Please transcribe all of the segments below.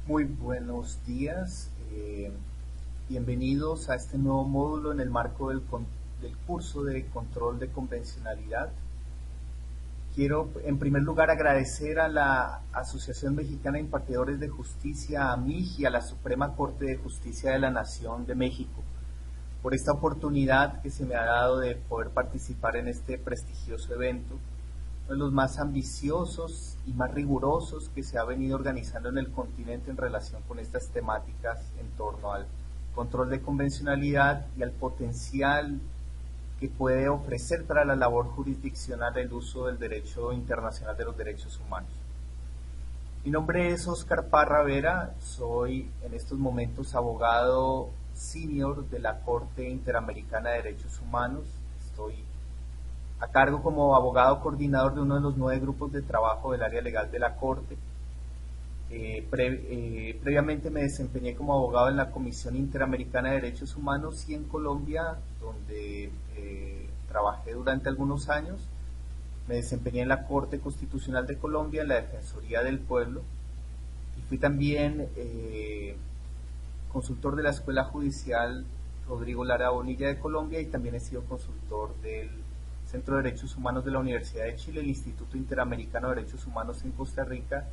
Muy buenos días, bienvenidos a este nuevo módulo en el marco del curso de control de convencionalidad. Quiero en primer lugar agradecer a la Asociación Mexicana de Impartidores de Justicia, AMIJ, y a la Suprema Corte de Justicia de la Nación de México por esta oportunidad que se me ha dado de poder participar en este prestigioso evento, uno de los más ambiciosos y más rigurosos que se ha venido organizando en el continente en relación con estas temáticas en torno al control de convencionalidad y al potencial que puede ofrecer para la labor jurisdiccional el uso del derecho internacional de los derechos humanos. Mi nombre es Óscar Parra Vera, soy en estos momentos abogado senior de la Corte Interamericana de Derechos Humanos. Estoy a cargo como abogado coordinador de uno de los 9 grupos de trabajo del área legal de la Corte. Previamente me desempeñé como abogado en la Comisión Interamericana de Derechos Humanos y en Colombia, donde trabajé durante algunos años. Me desempeñé en la Corte Constitucional de Colombia, en la Defensoría del Pueblo, y fui también consultor de la Escuela Judicial Rodrigo Lara Bonilla de Colombia, y también he sido consultor del Centro de Derechos Humanos de la Universidad de Chile, el Instituto Interamericano de Derechos Humanos en Costa Rica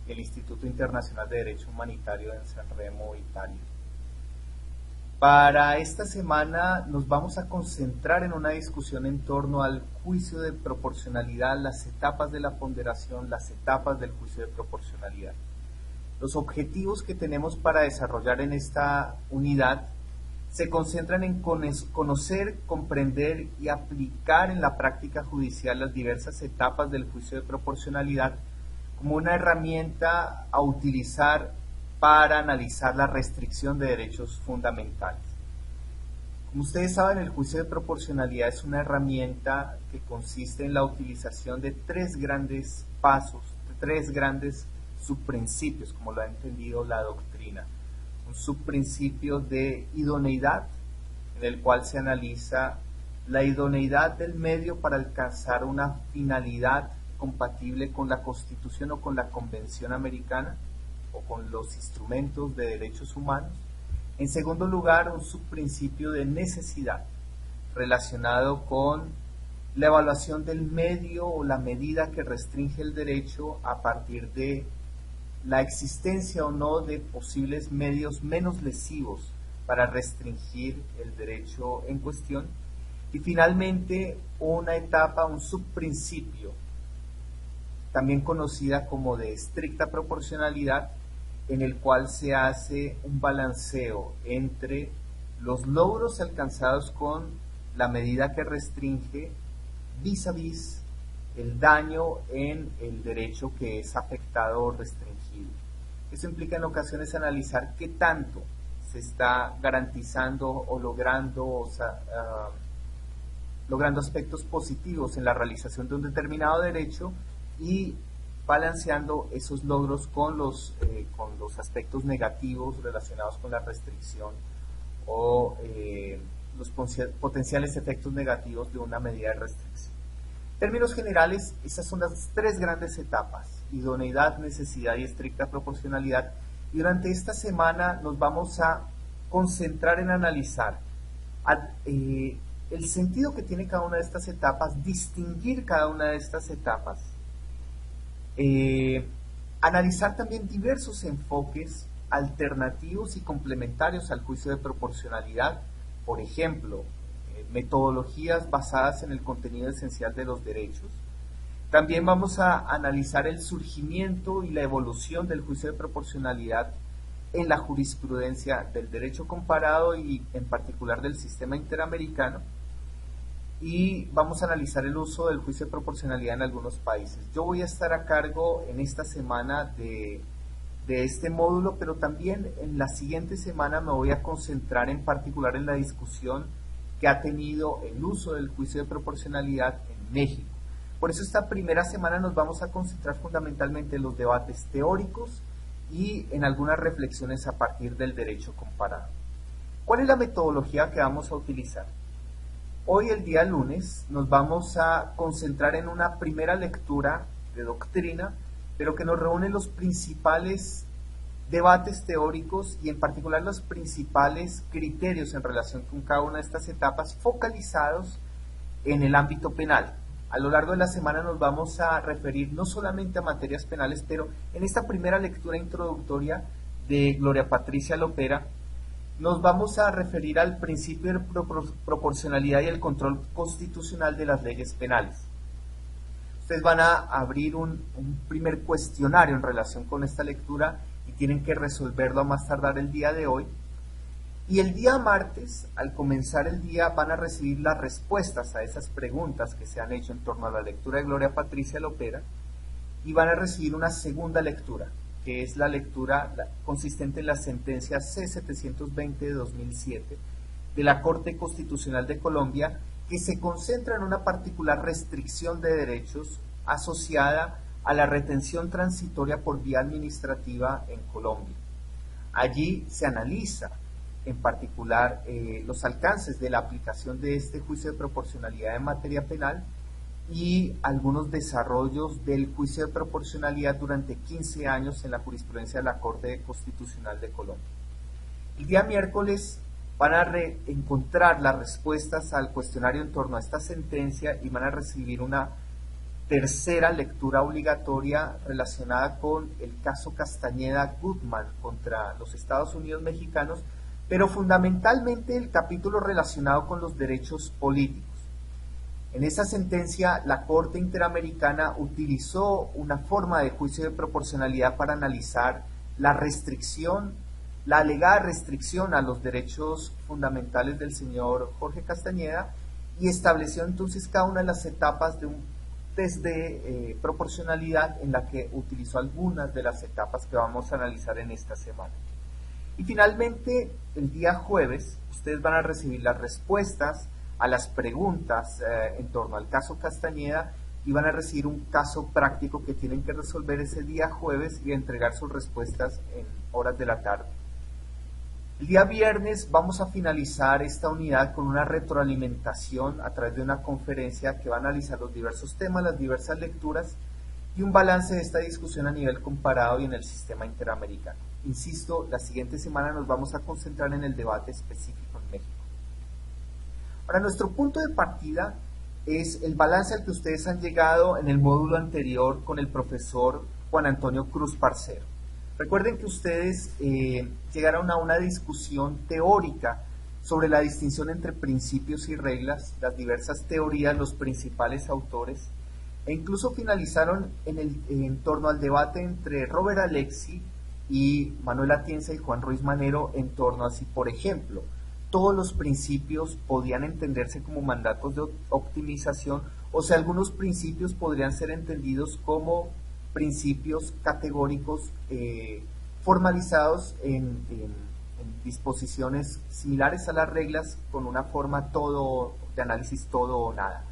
y el Instituto Internacional de Derecho Humanitario en San Remo, Italia. Para esta semana nos vamos a concentrar en una discusión en torno al juicio de proporcionalidad, las etapas de la ponderación, las etapas del juicio de proporcionalidad. Los objetivos que tenemos para desarrollar en esta unidad se concentran en conocer, comprender y aplicar en la práctica judicial las diversas etapas del juicio de proporcionalidad como una herramienta a utilizar para analizar la restricción de derechos fundamentales. Como ustedes saben, el juicio de proporcionalidad es una herramienta que consiste en la utilización de 3 grandes pasos, de 3 grandes subprincipios, como lo ha entendido la doctrina. Un subprincipio de idoneidad, en el cual se analiza la idoneidad del medio para alcanzar una finalidad compatible con la Constitución o con la Convención Americana o con los instrumentos de derechos humanos. En segundo lugar, un subprincipio de necesidad relacionado con la evaluación del medio o la medida que restringe el derecho a partir de la existencia o no de posibles medios menos lesivos para restringir el derecho en cuestión. Y finalmente, una etapa, un subprincipio, también conocida como de estricta proporcionalidad, en el cual se hace un balanceo entre los logros alcanzados con la medida que restringe vis a vis el daño en el derecho que es afectado o restringido. Eso implica en ocasiones analizar qué tanto se está garantizando o logrando, logrando aspectos positivos en la realización de un determinado derecho y balanceando esos logros con los aspectos negativos relacionados con la restricción o los potenciales efectos negativos de una medida de restricción. En términos generales, esas son las 3 grandes etapas: idoneidad, necesidad y estricta proporcionalidad. Y durante esta semana nos vamos a concentrar en analizar el sentido que tiene cada una de estas etapas, distinguir cada una de estas etapas, analizar también diversos enfoques alternativos y complementarios al juicio de proporcionalidad, por ejemplo, metodologías basadas en el contenido esencial de los derechos. También vamos a analizar el surgimiento y la evolución del juicio de proporcionalidad en la jurisprudencia del derecho comparado y en particular del sistema interamericano. Y vamos a analizar el uso del juicio de proporcionalidad en algunos países. Yo voy a estar a cargo en esta semana de este módulo, pero también en la siguiente semana me voy a concentrar en particular en la discusión que ha tenido el uso del juicio de proporcionalidad en México. Por eso esta primera semana nos vamos a concentrar fundamentalmente en los debates teóricos y en algunas reflexiones a partir del derecho comparado. ¿Cuál es la metodología que vamos a utilizar? Hoy, el día lunes, nos vamos a concentrar en una primera lectura de doctrina, pero que nos reúne los principales debates teóricos y en particular los principales criterios en relación con cada una de estas etapas focalizados en el ámbito penal. A lo largo de la semana nos vamos a referir no solamente a materias penales, pero en esta primera lectura introductoria de Gloria Patricia Lopera, nos vamos a referir al principio de proporcionalidad y el control constitucional de las leyes penales. Ustedes van a abrir un primer cuestionario en relación con esta lectura y tienen que resolverlo a más tardar el día de hoy. Y el día martes, al comenzar el día, van a recibir las respuestas a esas preguntas que se han hecho en torno a la lectura de Gloria Patricia Lopera y van a recibir una segunda lectura, que es la lectura consistente en la sentencia C-720 de 2007 de la Corte Constitucional de Colombia, que se concentra en una particular restricción de derechos asociada a la retención transitoria por vía administrativa en Colombia. Allí se analiza en particular los alcances de la aplicación de este juicio de proporcionalidad en materia penal y algunos desarrollos del juicio de proporcionalidad durante 15 años en la jurisprudencia de la Corte Constitucional de Colombia. El día miércoles van a encontrar las respuestas al cuestionario en torno a esta sentencia y van a recibir una tercera lectura obligatoria relacionada con el caso Castañeda-Gutmann contra los Estados Unidos mexicanos, pero fundamentalmente el capítulo relacionado con los derechos políticos. En esa sentencia, la Corte Interamericana utilizó una forma de juicio de proporcionalidad para analizar la restricción, la alegada restricción a los derechos fundamentales del señor Jorge Castañeda y estableció entonces cada una de las etapas de un test de proporcionalidad en la que utilizó algunas de las etapas que vamos a analizar en esta semana. Y finalmente, el día jueves, ustedes van a recibir las respuestas a las preguntas en torno al caso Castañeda y van a recibir un caso práctico que tienen que resolver ese día jueves y entregar sus respuestas en horas de la tarde. El día viernes vamos a finalizar esta unidad con una retroalimentación a través de una conferencia que va a analizar los diversos temas, las diversas lecturas y un balance de esta discusión a nivel comparado y en el sistema interamericano. Insisto, la siguiente semana nos vamos a concentrar en el debate específico en México. Ahora, nuestro punto de partida es el balance al que ustedes han llegado en el módulo anterior con el profesor Juan Antonio Cruz Parcero. Recuerden que ustedes llegaron a una discusión teórica sobre la distinción entre principios y reglas, las diversas teorías, los principales autores, e incluso finalizaron en torno al debate entre Robert Alexi y Manuel Atienza y Juan Ruiz Manero en torno a si, por ejemplo, todos los principios podían entenderse como mandatos de optimización o si algunos principios podrían ser entendidos como principios categóricos formalizados en disposiciones similares a las reglas con una forma de análisis todo o nada.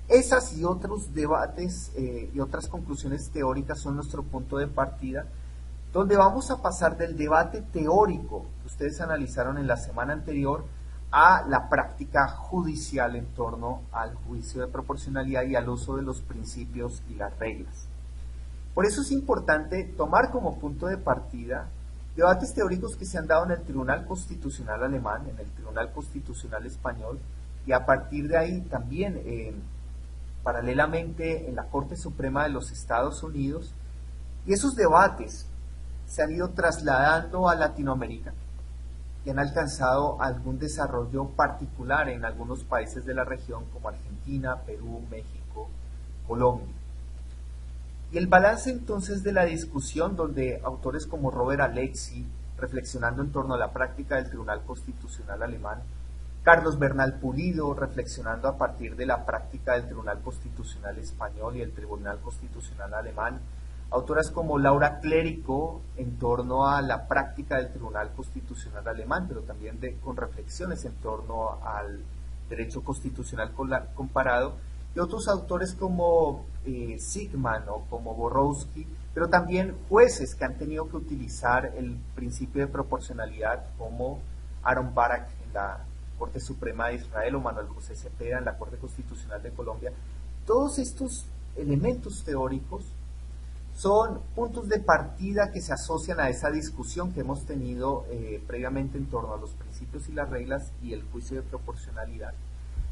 Esas y otros debates y otras conclusiones teóricas son nuestro punto de partida, donde vamos a pasar del debate teórico que ustedes analizaron en la semana anterior a la práctica judicial en torno al juicio de proporcionalidad y al uso de los principios y las reglas. Por eso es importante tomar como punto de partida debates teóricos que se han dado en el Tribunal Constitucional alemán, en el Tribunal Constitucional español y a partir de ahí también paralelamente en la Corte Suprema de los Estados Unidos, y esos debates se han ido trasladando a Latinoamérica y han alcanzado algún desarrollo particular en algunos países de la región como Argentina, Perú, México, Colombia. Y el balance entonces de la discusión, donde autores como Robert Alexi, reflexionando en torno a la práctica del Tribunal Constitucional alemán, Carlos Bernal Pulido, reflexionando a partir de la práctica del Tribunal Constitucional español y el Tribunal Constitucional alemán, autoras como Laura Clérico en torno a la práctica del Tribunal Constitucional alemán, pero también con reflexiones en torno al derecho constitucional comparado, y otros autores como Sigman o como Borowski, pero también jueces que han tenido que utilizar el principio de proporcionalidad como Aaron Barak en la Corte Suprema de Israel o Manuel José Cepeda en la Corte Constitucional de Colombia. Todos estos elementos teóricos Son puntos de partida que se asocian a esa discusión que hemos tenido previamente en torno a los principios y las reglas y el juicio de proporcionalidad.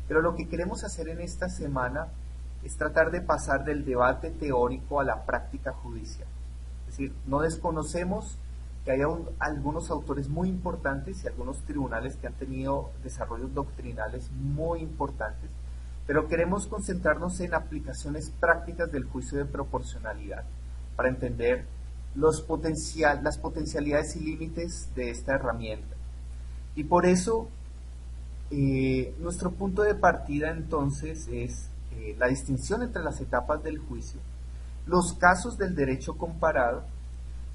Pero lo que queremos hacer en esta semana es tratar de pasar del debate teórico a la práctica judicial. Es decir, no desconocemos que hay algunos autores muy importantes y algunos tribunales que han tenido desarrollos doctrinales muy importantes, pero queremos concentrarnos en aplicaciones prácticas del juicio de proporcionalidad para entender las potencialidades y límites de esta herramienta. Y por eso, nuestro punto de partida entonces es la distinción entre las etapas del juicio, los casos del derecho comparado,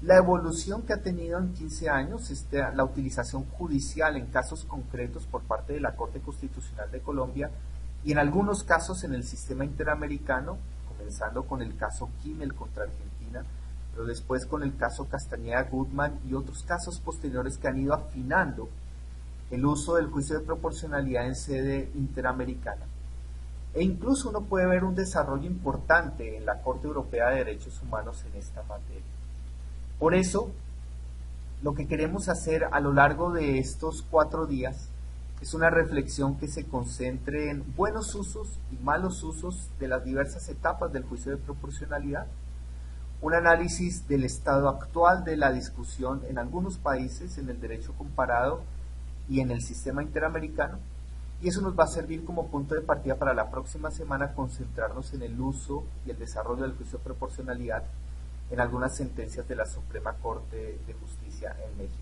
la evolución que ha tenido en 15 años, la utilización judicial en casos concretos por parte de la Corte Constitucional de Colombia y en algunos casos en el sistema interamericano, comenzando con el caso Kimmel contra Argentina, pero después con el caso Castañeda-Gutmann y otros casos posteriores que han ido afinando el uso del juicio de proporcionalidad en sede interamericana. E incluso uno puede ver un desarrollo importante en la Corte Europea de Derechos Humanos en esta materia. Por eso, lo que queremos hacer a lo largo de estos 4 días es una reflexión que se concentre en buenos usos y malos usos de las diversas etapas del juicio de proporcionalidad, un análisis del estado actual de la discusión en algunos países en el derecho comparado y en el sistema interamericano, y eso nos va a servir como punto de partida para la próxima semana concentrarnos en el uso y el desarrollo del juicio de proporcionalidad en algunas sentencias de la Suprema Corte de Justicia en México.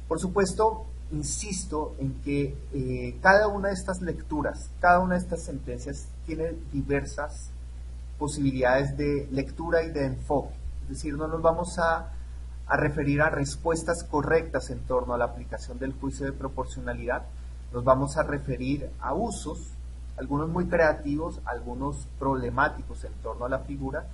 Por supuesto, insisto en que cada una de estas lecturas, cada una de estas sentencias tiene diversas posibilidades de lectura y de enfoque. Es decir, no nos vamos a referir a respuestas correctas en torno a la aplicación del juicio de proporcionalidad, nos vamos a referir a usos, algunos muy creativos, algunos problemáticos en torno a la figura,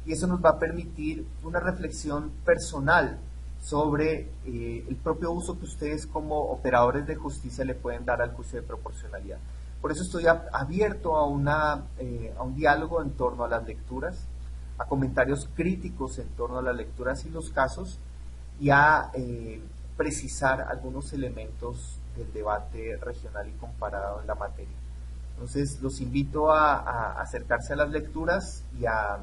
y eso nos va a permitir una reflexión personal sobre el propio uso que ustedes como operadores de justicia le pueden dar al juicio de proporcionalidad. Por eso estoy abierto a un diálogo en torno a las lecturas, a comentarios críticos en torno a las lecturas y los casos, y a precisar algunos elementos del debate regional y comparado en la materia. Entonces, los invito a acercarse a las lecturas y a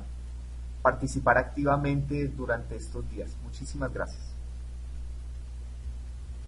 participar activamente durante estos días. Muchísimas gracias.